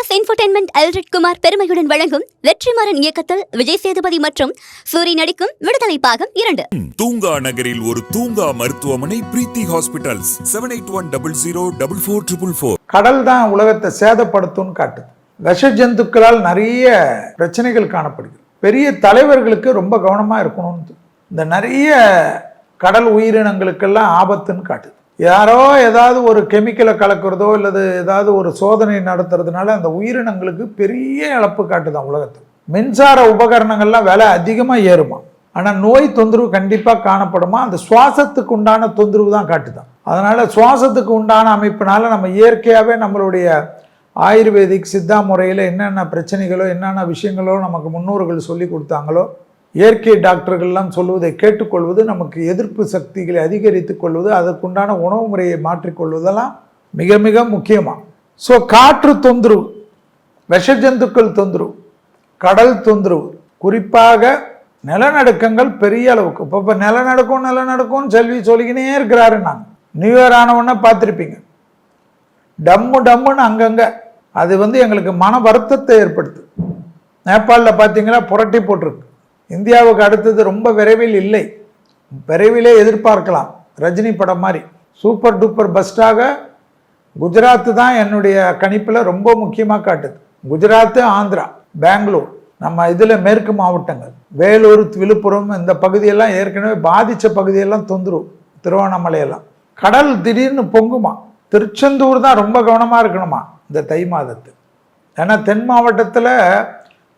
Plus infotainment Elred Kumar பெருமையுடன் வழங்கும் வெற்றிமாறன் இயக்கத்தில் விஜய் சேதுபதி மற்றும் சூரி நடிக்கும் விடுதலை பாகம் 2. தூங்கா நகரில் ஒரு தூங்கா மருத்துவமனை பிரீத்தி ஹாஸ்பிட்டல்ஸ் 7810044444. கடல் தான் உலகத்தை சேதப்படுத்தும்னு காட்டுது. விஷ ஜந்துக்களால் நிறைய பிரச்சனைகள் காணப்படுது. பெரிய தலைவர்களுக்கு ரொம்ப கவனமா இருக்கணும்னு இந்த நிறைய கடல் உயிரினங்களுக்கெல்லாம் ஆபத்துன்னு காட்டுது. யாரோ ஏதாவது ஒரு கெமிக்கலை கலக்கிறதோ இல்லது ஏதாவது ஒரு சோதனை நடத்துறதுனால அந்த உயிரினங்களுக்கு பெரிய இழப்பு காட்டுதான் உலகத்தில். மின்சார உபகரணங்கள்லாம் விலை அதிகமாக ஏறுமா, ஆனால் நோய் தொந்தரவு கண்டிப்பாக காணப்படுமா, அந்த சுவாசத்துக்கு உண்டான தொந்தரவு தான் காட்டுதான். அதனால சுவாசத்துக்கு உண்டான அமைப்பினால நம்ம இயற்கையாகவே நம்மளுடைய ஆயுர்வேதிக் சித்தா முறையில் என்னென்ன பிரச்சனைகளோ என்னென்ன விஷயங்களோ நமக்கு முன்னோர்கள் சொல்லி கொடுத்தாங்களோ, இயற்கை டாக்டர்கள்லாம் சொல்லுவதை கேட்டுக்கொள்வது, நமக்கு எதிர்ப்பு சக்திகளை அதிகரித்து கொள்வது, அதற்குண்டான உணவு முறையை மாற்றிக்கொள்வதெல்லாம் மிக மிக முக்கியமாக. ஸோ காற்று தொந்தரவு, விஷ ஜந்துக்கள் தொந்தரவு, கடல் தொந்தரவு, குறிப்பாக நிலநடுக்கங்கள் பெரிய அளவுக்கு. இப்போ நிலநடுக்கம்னு சொல்லிக்கினே இருக்கிறாரு. நாங்கள் நியூ இயர் ஆனவுடனே பார்த்துருப்பீங்க, டம்முன்னு அங்கங்கே. அது எங்களுக்கு மன வருத்தத்தை ஏற்படுத்து. நேபாளில் பார்த்தீங்கன்னா புரட்டி போட்டிருக்கு. இந்தியாவுக்கு அடுத்தது ரொம்ப விரைவில் இல்லை, விரைவிலே எதிர்பார்க்கலாம். ரஜினி படம் மாதிரி சூப்பர் டூப்பர் பெஸ்ட்டாக குஜராத்து தான் என்னுடைய கணிப்பில் ரொம்ப முக்கியமாக காட்டுது. குஜராத்து, ஆந்திரா, பெங்களூர், நம்ம இதில் மேற்கு மாவட்டங்கள், வேலூர், விழுப்புரம், இந்த பகுதியெல்லாம் ஏற்கனவே பாதித்த பகுதியெல்லாம் தொந்தரவு. திருவண்ணாமலையெல்லாம் கடல் திடீர்னு பொங்குமா. திருச்செந்தூர் தான் ரொம்ப கவனமாக இருக்கணுமா இந்த தை மாதத்து. ஏன்னா தென் மாவட்டத்தில்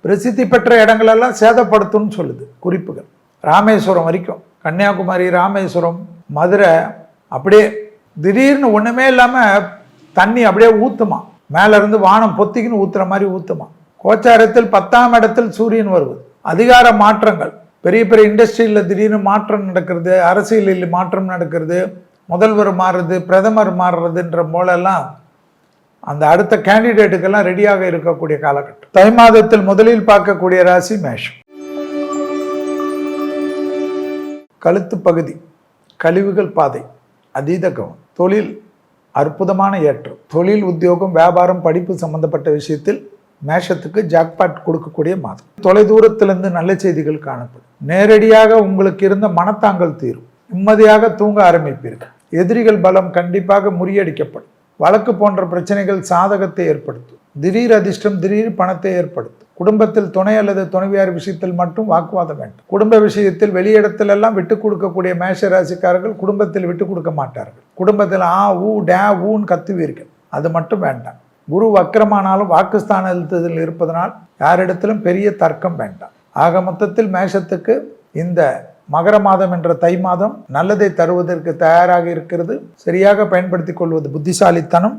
பிரசித்தி பெற்ற இடங்களெல்லாம் சேதப்படுத்தும்னு சொல்லுது குறிப்புகள். ராமேஸ்வரம் வரைக்கும், கன்னியாகுமரி, ராமேஸ்வரம், மதுரை, அப்படியே திடீர்னு ஒன்றுமே இல்லாமல் தண்ணி அப்படியே ஊற்றுமா. மேலேருந்து வானம் பொத்திக்கின்னு ஊற்றுற மாதிரி ஊற்றுமா. கோச்சாரத்தில் 10ஆம் இடத்தில் சூரியன் வருவது. அதிகார மாற்றங்கள், பெரிய பெரிய இண்டஸ்ட்ரியில் திடீர்னு மாற்றம் நடக்கிறது, அரசியலில் மாற்றம் நடக்கிறது, முதல்வர் மாறுறது, பிரதமர் மாறுறதுன்ற போலெல்லாம் அந்த அடுத்த கேண்டிடேட்டுக்கெல்லாம் ரெடியாக இருக்கக்கூடிய காலகட்டம். தை மாதத்தில் முதலில் பார்க்கக்கூடிய ராசி மேஷம். கழுத்து பகுதி, கழிவுகள் பாதை, அதீத கவனம். தொழில் அற்புதமான ஏற்றம். தொழில், உத்தியோகம், வியாபாரம், படிப்பு சம்பந்தப்பட்ட விஷயத்தில் மேஷத்துக்கு ஜாக்பாட் கொடுக்கக்கூடிய மாதம். தொலைதூரத்திலிருந்து நல்ல செய்திகள் காணப்படும். நேரடியாக உங்களுக்கு இருந்த மனத்தாங்கல் தீரும். நிம்மதியாக தூங்க ஆரம்பிப்பீர்கள். எதிரிகள் பலம் கண்டிப்பாக முறியடிக்கப்படும். வழக்கு போன்ற பிரச்சனைகள் சாதகத்தை ஏற்படுத்தும். திடீர் அதிர்ஷ்டம், திடீர் பணத்தை ஏற்படுத்தும். குடும்பத்தில் துணை அல்லது துணைவியார் விஷயத்தில் மட்டும் வாக்குவாதம் வேண்டும். குடும்ப விஷயத்தில் வெளியிடத்திலெல்லாம் விட்டு கொடுக்கக்கூடிய மேஷ ராசிக்காரர்கள் குடும்பத்தில் விட்டு கொடுக்க மாட்டார்கள். குடும்பத்தில் ஊன்னு கத்துவீர்கள், அது மட்டும் வேண்டாம். குரு வக்கரமானாலும் வாக்குஸ்தானத்தில் இருப்பதனால் யாரிடத்திலும் பெரிய தர்க்கம் வேண்டாம். ஆக மொத்தத்தில் மேஷத்துக்கு இந்த மகர மாதம் என்ற தை மாதம் நல்லதை தருவதற்கு தயாராக இருக்கிறது. சரியாக பயன்படுத்திக் கொள்வது புத்திசாலித்தனம்.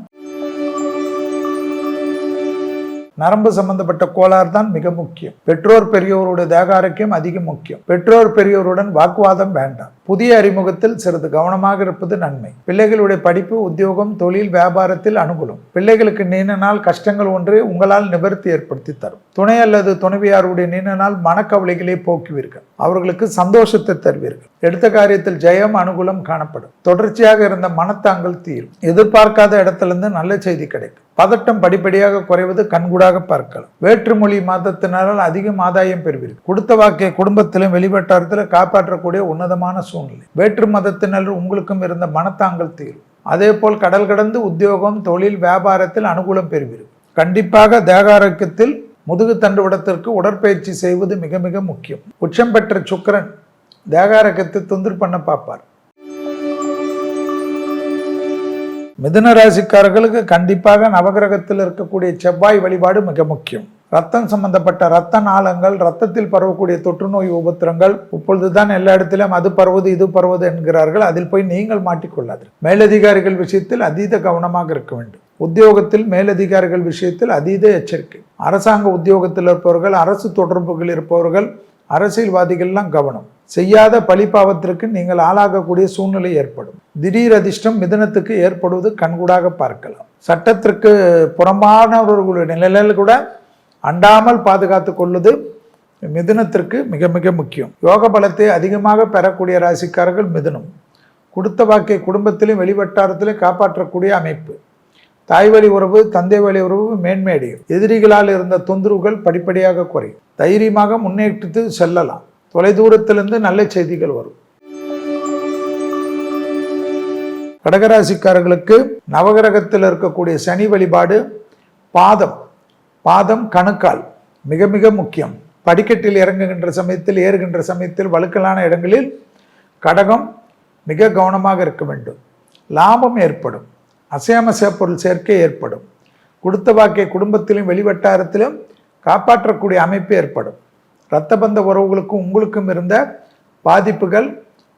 நரம்பு சம்பந்தப்பட்ட கோளாறு தான் மிக முக்கியம். பெற்றோர் பெரியோருடைய தேக ஆரோக்கியம் அதிக முக்கியம். பெற்றோர் பெரியோருடன் வாக்குவாதம் வேண்டாம். புதிய அறிமுகத்தில் சிறிது கவனமாக இருப்பது நன்மை. பிள்ளைகளுடைய படிப்பு, உத்தியோகம், தொழில், வியாபாரத்தில் அனுகூலம். பிள்ளைகளுக்கு நீண்ட நாள் கஷ்டங்கள் ஒன்று உங்களால் நிவர்த்தி ஏற்படுத்தி தரும். துணை அல்லது துணைவியாருடைய நீண்ட நாள் மனக்கவலைகளை போக்குவீர்கள். அவர்களுக்கு சந்தோஷத்தை தருவீர்கள். எடுத்த காரியத்தில் ஜெயம், அனுகூலம் காணப்படும். தொடர்ச்சியாக இருந்த மனத்தாங்கல் தீரும். எதிர்பார்க்காத இடத்திலிருந்து நல்ல செய்தி கிடைக்கும். பதட்டம் படிப்படியாக குறைவது கண்கூடாக பார்க்கலாம். வேற்றுமொழி மாதத்தினால் அதிகம் ஆதாயம் பெறுவீர்கள். கொடுத்த வாக்கை குடும்பத்திலும் வெளிவட்டாரத்திலும் காப்பாற்றக்கூடிய உன்னதமான சூழ்நிலை. வேற்று மதத்தினர் உங்களுக்கும் இருந்த மனத்தாங்கல் தீரும். அதே போல் கடல் கடந்து உத்தியோகம், தொழில், வியாபாரத்தில் அனுகூலம் பெறுவீர்கள். கண்டிப்பாக தேக ஆரோக்கியத்தில் முதுகு தண்டுவடத்திற்கு உடற்பயிற்சி செய்வது மிக மிக முக்கியம். உச்சம் பெற்ற சுக்கிரன் தேக ஆரோக்கியத்தை தொந்தரவு பண்ண பார்ப்பார். மிதுன ராசிக்காரர்களுக்கு கண்டிப்பாக நவகிரகத்தில் இருக்கக்கூடிய செவ்வாய் வழிபாடு மிக முக்கியம். ரத்தம் சம்பந்தப்பட்ட ரத்த நாளங்கள், ரத்தத்தில் பரவக்கூடிய தொற்று நோய் உபத்திரங்கள், இப்பொழுதுதான் எல்லா இடத்திலும் அது பரவுது இது பரவுது என்கிறார்கள். அதில் போய் நீங்கள் மாட்டிக்கொள்ளாது. மேலதிகாரிகள் விஷயத்தில் அதீத கவனமாக இருக்க வேண்டும். உத்தியோகத்தில் மேலதிகாரிகள் விஷயத்தில் அதீத எச்சரிக்கை. அரசாங்க உத்தியோகத்தில் இருப்பவர்கள், அரசு தொடர்புகள் இருப்பவர்கள், அரசியல்வாதிகள்லாம் கவனம். செய்யாத பழிபாவத்திற்கு நீங்கள் ஆளாகக்கூடிய சூழ்நிலை ஏற்படும். திடீர் அதிர்ஷ்டம் மிதுனத்துக்கு ஏற்படுவது கண்கூடாக பார்க்கலாம். சட்டத்திற்கு புறம்பானவர்களுடைய நிலையில் கூட அண்டாமல் பாதுகாத்து கொள்வது மிதுனத்திற்கு மிக மிக முக்கியம். யோக பலத்தை அதிகமாக பெறக்கூடிய ராசிக்காரர்கள் மிதுனம். கொடுத்த வாக்கை குடும்பத்திலும் வெளிவட்டாரத்திலும் காப்பாற்றக்கூடிய அமைப்பு. தாய் வழி உறவு தந்தை வழி உறவு மேன்மேடையும். எதிரிகளால் இருந்த தொந்தரவுகள் படிப்படியாக குறையும். தைரியமாக முன்னேற்றித்து செல்லலாம். தொலைதூரத்திலிருந்து நல்ல செய்திகள் வரும். கடகராசிக்காரர்களுக்கு நவகிரகத்தில் இருக்கக்கூடிய சனி வழிபாடு பாதம் கணுக்கால் மிக மிக முக்கியம். படிக்கட்டில் இறங்குகின்ற சமயத்தில் ஏறுகின்ற சமயத்தில் வழுக்கலான இடங்களில் கடகம் மிக கவனமாக இருக்க வேண்டும். லாபம் ஏற்படும். அசையாமசைய பொருள் சேர்க்கை ஏற்படும். கொடுத்த வாக்கை குடும்பத்திலும் வெளிவட்டாரத்திலும் காப்பாற்றக்கூடிய அமைப்பு ஏற்படும். இரத்த பந்த உறவுகளுக்கும் உங்களுக்கும் இருந்த பாதிப்புகள்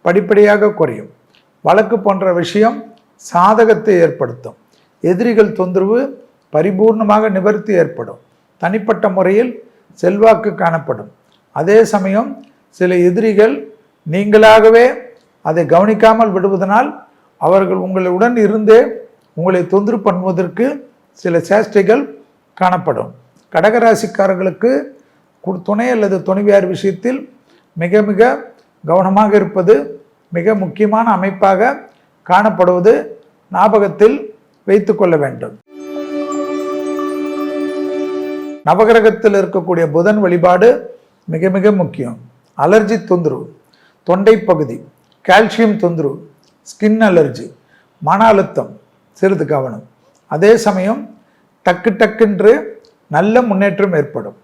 படிப்படியாக குறையும். வழக்கு போன்ற விஷயம் சாதகத்தை ஏற்படுத்தும். எதிரிகள் தொந்தரவு பரிபூர்ணமாக நிவர்த்தி ஏற்படும். தனிப்பட்ட முறையில் செல்வாக்கு காணப்படும். அதே சமயம் சில எதிரிகள் நீங்களாகவே அதை கவனிக்காமல் விடுவதனால் அவர்கள் உங்களுடன் இருந்தே உங்களை தொந்தரவு பண்ணுவதற்கு சில சேஷ்டைகள் காணப்படும். கடகராசிக்காரர்களுக்கு துணை அல்லது துணைவியார் விஷயத்தில் மிக மிக கவனமாக இருப்பது மிக முக்கியமான அமைப்பாக காணப்படுவது ஞாபகத்தில் வைத்து கொள்ள வேண்டும். நவகிரகத்தில் இருக்கக்கூடிய புதன் வழிபாடு மிக மிக முக்கியம். அலர்ஜி தொந்தரவு, தொண்டை பகுதி, கால்சியம் தொந்தரவு, ஸ்கின் அலர்ஜி, மன அழுத்தம் சிறிது கவனம். அதே சமயம் டக்குன்று நல்ல முன்னேற்றம் ஏற்படும்.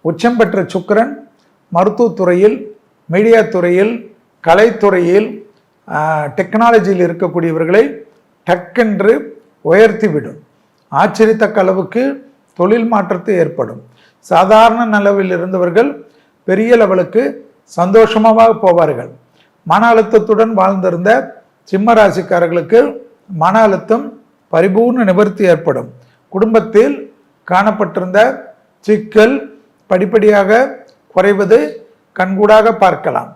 உச்சம் பெற்ற சுக்கிரன் மருத்துவத்துறையில், மீடியா துறையில், கலைத்துறையில், டெக்னாலஜியில் இருக்கக்கூடியவர்களை டக்கென்று உயர்த்திவிடும். ஆச்சரியத்தக்க அளவுக்கு தொழில் மாற்றத்தை ஏற்படும். சாதாரண நிலவில் இருந்தவர்கள் பெரிய லெவலுக்கு சந்தோஷமாக போவார்கள். மன அழுத்தத்துடன் வாழ்ந்திருந்த சிம்ம ராசிக்காரர்களுக்கு மன அழுத்தம் பரிபூர்ண நிவர்த்தி ஏற்படும். குடும்பத்தில் காணப்பட்டிருந்த சிக்கல் படிப்படியாக குறைவது கண்கூடாக பார்க்கலாம்.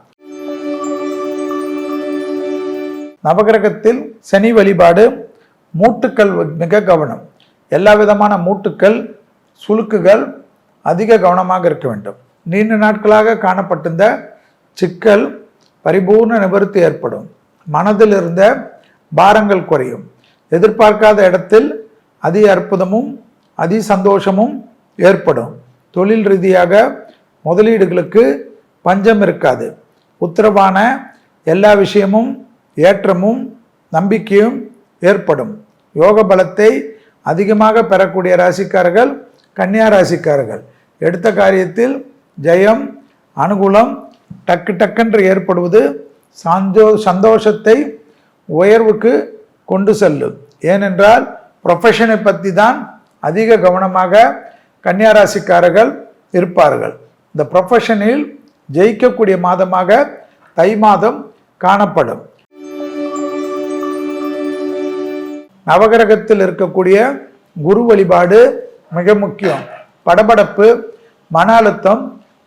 நவகிரகத்தில் சனி வழிபாடு மூட்டுக்கள் மிக கவனம். எல்லா விதமான மூட்டுக்கள், சுளுக்குகள் அதிக கவனமாக இருக்க வேண்டும். நீண்ட நாட்களாக காணப்பட்டிருந்த சிக்கல் பரிபூர்ண நிவர்த்தி ஏற்படும். மனதில் இருந்த பாரங்கள் குறையும். எதிர்பார்க்காத இடத்தில் அதி அற்புதமும் அதி சந்தோஷமும் ஏற்படும். தொழில் ரீதியாக முதலீடுகளுக்கு பஞ்சம் இருக்காது. உத்தரவான எல்லா விஷயமும் ஏற்றமும் நம்பிக்கையும் ஏற்படும். யோக பலத்தை அதிகமாக பெறக்கூடிய ராசிக்காரர்கள் கன்னியா ராசிக்காரர்கள். எடுத்த காரியத்தில் ஜெயம், அனுகூலம் டக்கென்று ஏற்படுவது சந்தோஷத்தை உயர்வுக்கு கொண்டு செல்லும். ஏனென்றால் ப்ரொஃபஷனை பற்றி தான் அதிக கவனமாக கன்னியா ராசிக்காரர்கள் இருப்பார்கள். இந்த ப்ரொஃபஷனில் ஜெயிக்கக்கூடிய மாதமாக தை மாதம் காணப்படும். நவகிரகத்தில் இருக்கக்கூடிய குரு வழிபாடு மிக முக்கியம். படபடப்பு, மன அழுத்தம்,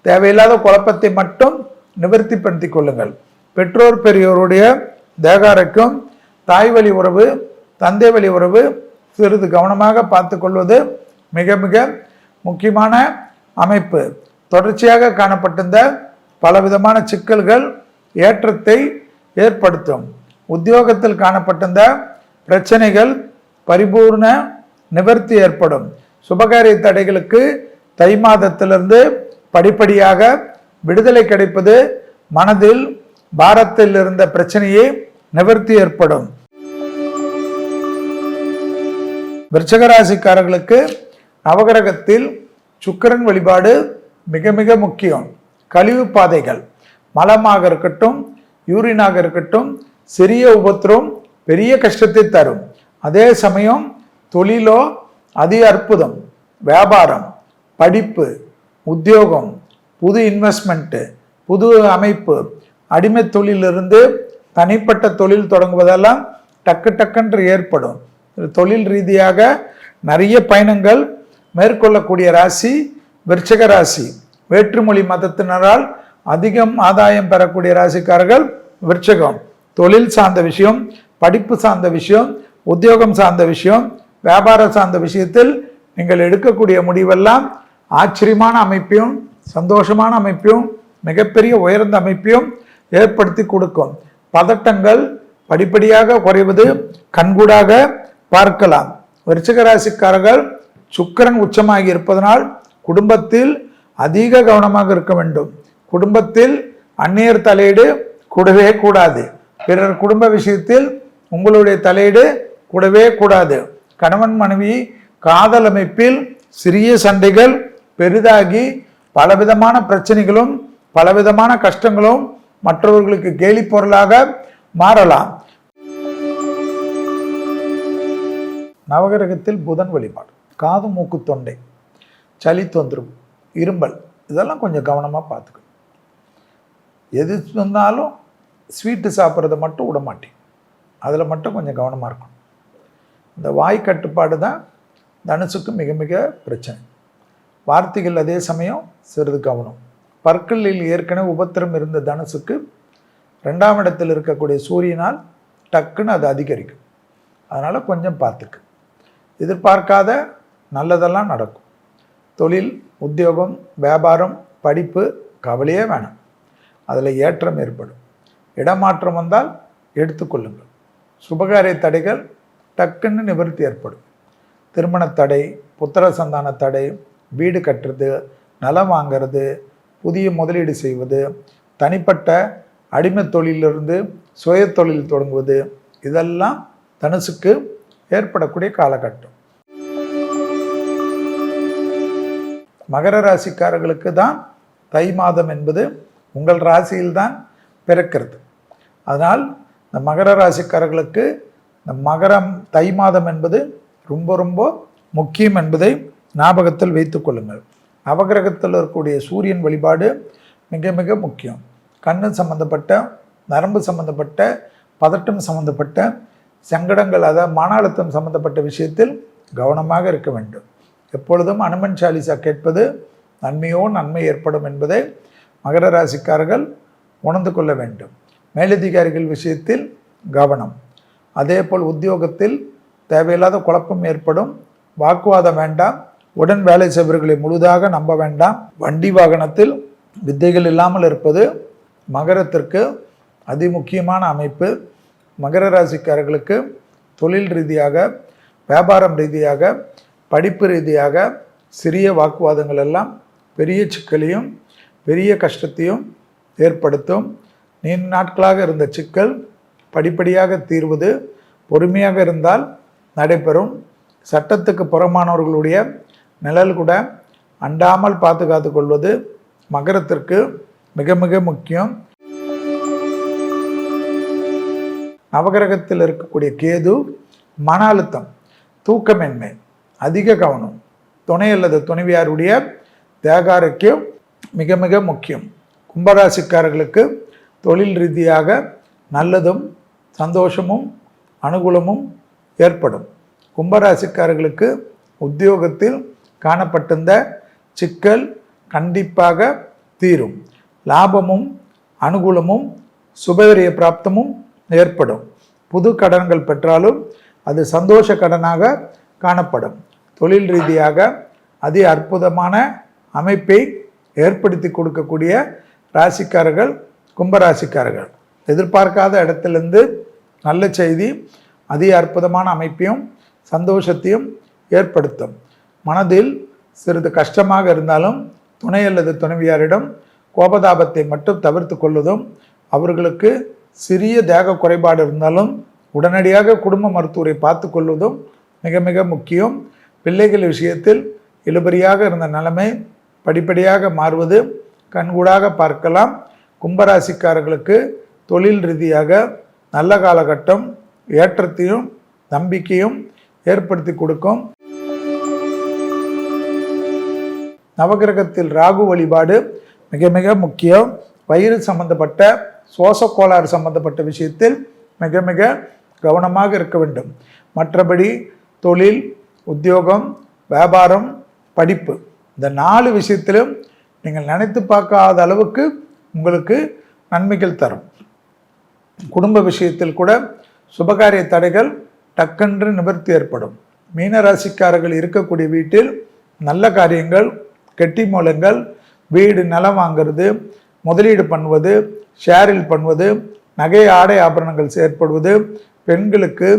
தேவையில்லாத குழப்பத்தை மட்டும் நிவர்த்திப்படுத்திக் கொள்ளுங்கள். பெற்றோர் பெரியோருடைய தேகாரைக்கும் தாய் வழி உறவு, தந்தை வழி உறவு சிறிது கவனமாக பார்த்து கொள்வது மிக மிக முக்கியமான அமைப்பு. தொடர்ச்சியாக காணப்பட்டிருந்த பலவிதமான சிக்கல்கள் ஏற்றத்தை ஏற்படுத்தும். உத்தியோகத்தில் காணப்பட்டிருந்த பிரச்சனைகள் பரிபூர்ண நிவர்த்தி ஏற்படும். சுபகாரிய தடைகளுக்கு தை மாதத்திலிருந்து படிப்படியாக விடுதலை கிடைப்பது மனதில் பாரத்தில் இருந்த பிரச்சனையை நிவர்த்தி ஏற்படும். விருச்சிகராசிக்காரர்களுக்கு நவகிரகத்தில் சுக்கிரன் வழிபாடு மிக மிக முக்கியம். கழிவு பாதைகள், மலமாக இருக்கட்டும், யூரினாக இருக்கட்டும், சிறிய உபத்திரம் பெரிய கஷ்டத்தை தரும். அதே சமயம் தொழிலோ அதி அற்புதம். வியாபாரம், படிப்பு, உத்தியோகம், புது இன்வெஸ்ட்மெண்ட்டு, புது அமைப்பு, அடிமை தொழிலிருந்து தனிப்பட்ட தொழில் தொடங்குவதெல்லாம் டக்கென்று ஏற்படும். தொழில் ரீதியாக நிறைய பயணங்கள் மேற்கொள்ளக்கூடிய ராசி விருச்சிக ராசி. வேற்றுமொழி மதத்தினரால் அதிகம் ஆதாயம் பெறக்கூடிய ராசிக்காரர்கள் விருச்சிகம். தொழில் சார்ந்த விஷயம், படிப்பு சார்ந்த விஷயம், உத்தியோகம் சார்ந்த விஷயம், வியாபாரம் சார்ந்த விஷயத்தில் நீங்கள் எடுக்கக்கூடிய முடிவெல்லாம் ஆச்சரியமான அமைப்பையும் சந்தோஷமான அமைப்பையும் மிகப்பெரிய உயர்ந்த அமைப்பையும் ஏற்படுத்தி கொடுக்கும். பதட்டங்கள் படிப்படியாக குறைவது கண்கூடாக பார்க்கலாம். விருச்சிக ராசிக்காரர்கள் சுக்கிரன் உச்சமாகி இருப்பதனால் குடும்பத்தில் அதிக கவனமாக இருக்க வேண்டும். குடும்பத்தில் அந்நியர் தலையீடு கூடவே கூடாது. பிறர் குடும்ப விஷயத்தில் உங்களுடைய தலையீடு கூடவே கூடாது. கணவன் மனைவி காதல் அமைப்பில் சிறிய சண்டைகள் பெரிதாகி பலவிதமான பிரச்சனைகளும் பலவிதமான கஷ்டங்களும் மற்றவர்களுக்கு கேலி பொருளாக மாறலாம். நவகிரகத்தில் புதன் வழிபாடு, காது மூக்கு தொண்டை, சளி தொந்தரவு, இரும்பல், இதெல்லாம் கொஞ்சம் கவனமாக பார்த்துக்கணும். எது சொன்னாலும் ஸ்வீட்டு சாப்பிட்றத மட்டும் விட மாட்டேன், அதில் மட்டும் கொஞ்சம் கவனமாக இருக்கணும். இந்த வாய் கட்டுப்பாடு தான் தனுசுக்கு மிக மிக பிரச்சனை. வார்த்தைகள் அதே சமயம் சிறிது கவனம். பற்களில் ஏற்கனவே உபத்திரம் இருந்த தனுசுக்கு 2ஆம் இடத்தில் இருக்கக்கூடிய சூரியனால் டக்குன்னு அது அதிகரிக்கும். அதனால் கொஞ்சம் பார்த்துக்கு. எதிர்பார்க்காத நல்லதெல்லாம் நடக்கும். தொழில், உத்தியோகம், வியாபாரம், படிப்பு கவலையே வேணாம், அதில் ஏற்றம் ஏற்படும். இடமாற்றம் வந்தால் எடுத்துக்கொள்ளுங்கள். சுபகாரிய தடைகள் டக்குன்னு நிவர்த்தி ஏற்படும். திருமண தடை, புத்திர சந்தான தடை, வீடு கட்டுறது, நிலம் வாங்கிறது, புதிய முதலீடு செய்வது, தனிப்பட்ட அடிமை தொழிலிருந்து சுய தொழில் தொடங்குவது, இதெல்லாம் தனுசுக்கு ஏற்படக்கூடிய காலகட்டம். மகர ராசிக்காரர்களுக்கு தான் தை மாதம் என்பது உங்கள் ராசியில்தான் பிறக்கிறது. அதனால் இந்த மகர ராசிக்காரர்களுக்கு இந்த மகரம் தை மாதம் என்பது ரொம்ப ரொம்ப முக்கியம் என்பதை ஞாபகத்தில் வைத்துக் கொள்ளுங்கள். நவகிரகத்தில் இருக்கக்கூடிய சூரியன் வழிபாடு மிக மிக முக்கியம். கண்ணு சம்பந்தப்பட்ட, நரம்பு சம்பந்தப்பட்ட, பதட்டம் சம்பந்தப்பட்ட சங்கடங்கள், அதாவது மன அழுத்தம் சம்பந்தப்பட்ட விஷயத்தில் கவனமாக இருக்க வேண்டும். எப்பொழுதும் அனுமன் சாலிசா கேட்பது நன்மையோ நன்மை ஏற்படும் என்பதை மகர ராசிக்காரர்கள் உணர்ந்து கொள்ள வேண்டும். மேலதிகாரிகள் விஷயத்தில் கவனம். அதேபோல் உத்தியோகத்தில் தேவையில்லாத குழப்பம் ஏற்படும். வாக்குவாதம் வேண்டாம். உடன் வேலை செய்பவர்களை முழுதாக நம்ப வேண்டாம். வண்டி வாகனத்தில் வித்தைகள் இல்லாமல் இருப்பது மகரத்திற்கு அதிமுக்கியமான அமைப்பு. மகர ராசிக்காரர்களுக்கு தொழில் ரீதியாக, வியாபாரம் ரீதியாக, படிப்பு ரீதியாக சிறிய வாக்குவாதங்கள் எல்லாம் பெரிய சிக்கலையும் பெரிய கஷ்டத்தையும் ஏற்படுத்தும். நீண்ட நாட்களாக இருந்த சிக்கல் படிப்படியாக தீர்வது பொறுமையாக இருந்தால் நடைபெறும். சட்டத்துக்கு புறமானவர்களுடைய நிழல் கூட அண்டாமல் பாதுகாத்து கொள்வது மகரத்திற்கு மிக மிக முக்கியம். நவகிரகத்தில் இருக்கக்கூடிய கேது மன அழுத்தம், தூக்கமின்மை, அதிக கவனம், துணை அல்லது துணைவியாருடைய தேகாரோக்கியம் மிக மிக முக்கியம். கும்பராசிக்காரர்களுக்கு தொழில் ரீதியாக நல்லதும் சந்தோஷமும் அனுகூலமும் ஏற்படும். கும்பராசிக்காரர்களுக்கு உத்தியோகத்தில் காணப்பட்டிருந்த சிக்கல் கண்டிப்பாக தீரும். லாபமும் அனுகூலமும் சுபவிரிய பிராப்தமும் ஏற்படும். புது கடன்கள் பெற்றாலும் அது சந்தோஷ கடனாக காணப்படும். தொழில் ரீதியாக அதி அற்புதமான அமைப்பை ஏற்படுத்தி கொடுக்கக்கூடிய ராசிக்காரர்கள் கும்பராசிக்காரர்கள். எதிர்பார்க்காத இடத்திலிருந்து நல்ல செய்தி அதி அற்புதமான அமைப்பையும் சந்தோஷத்தையும் ஏற்படுத்தும். மனதில் சிறிது கஷ்டமாக இருந்தாலும் துணை அல்லது துணைவியாரிடம் கோபதாபத்தை மட்டும் தவிர்த்து கொள்வதும், அவர்களுக்கு சிறிய தேக குறைபாடு இருந்தாலும் உடனடியாக குடும்ப மருத்துவரை பார்த்து கொள்வதும் மிக மிக முக்கியம். பிள்ளைகள் விஷயத்தில் இழுபறியாக இருந்த நிலைமை படிப்படியாக மாறுவது கண்கூடாக பார்க்கலாம். கும்பராசிக்காரர்களுக்கு தொழில் ரீதியாக நல்ல காலகட்டம் ஏற்றத்தையும் நம்பிக்கையும் ஏற்படுத்தி கொடுக்கும். நவகிரகத்தில் ராகு வழிபாடு மிக மிக முக்கியம். வயிறு சம்பந்தப்பட்ட சுவாசக்கோளாறு சம்பந்தப்பட்ட விஷயத்தில் மிக மிக கவனமாக இருக்க வேண்டும். மற்றபடி தொழில், உத்தியோகம், வியாபாரம், படிப்பு, இந்த 4 விஷயத்திலும் நீங்கள் நினைத்து பார்க்காத அளவுக்கு உங்களுக்கு நன்மைகள் தரும். குடும்ப விஷயத்தில் கூட சுபகாரிய தடைகள் டக்கென்று நிவர்த்தி ஏற்படும். மீனராசிக்காரர்கள் இருக்கக்கூடிய வீட்டில் நல்ல காரியங்கள், கெட்டி மூலங்கள், வீடு நிலம் வாங்கிறது, முதலீடு பண்ணுவது, ஷேரில் பண்ணுவது, நகை ஆடை ஆபரணங்கள் செயற்படுவது பெண்களுக்கு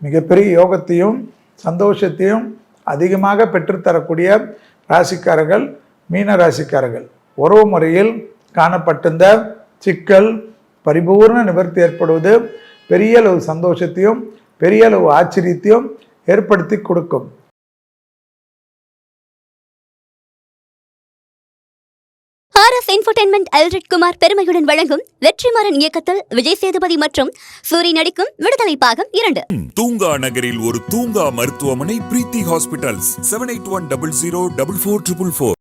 மிகப்பெரிய யோகத்தையும் சந்தோஷத்தையும் அதிகமாக பெற்றுத்தரக்கூடிய ராசிக்காரர்கள் மீன ராசிக்காரர்கள். உறவு முறையில் காணப்பட்டிருந்த சிக்கல் பரிபூர்ண நிவர்த்தி ஏற்படுவது பெரிய அளவு சந்தோஷத்தையும் பெரிய அளவு ஆச்சரியத்தையும் ஏற்படுத்தி கொடுக்கும். ஆர்எஸ் என்டர்டெயின்மெண்ட் எல்ரட் குமார் பெருமையுடன் வழங்கும் வெற்றிமாறன் இயக்கத்தில் விஜய் சேதுபதி மற்றும் சூரி நடிக்கும் விடுதலை பாகம் 2. தூங்கா நகரில் ஒரு தூங்கா மருத்துவமனை பிரீத்தி ஹாஸ்பிட்டல்ஸ் 7810044444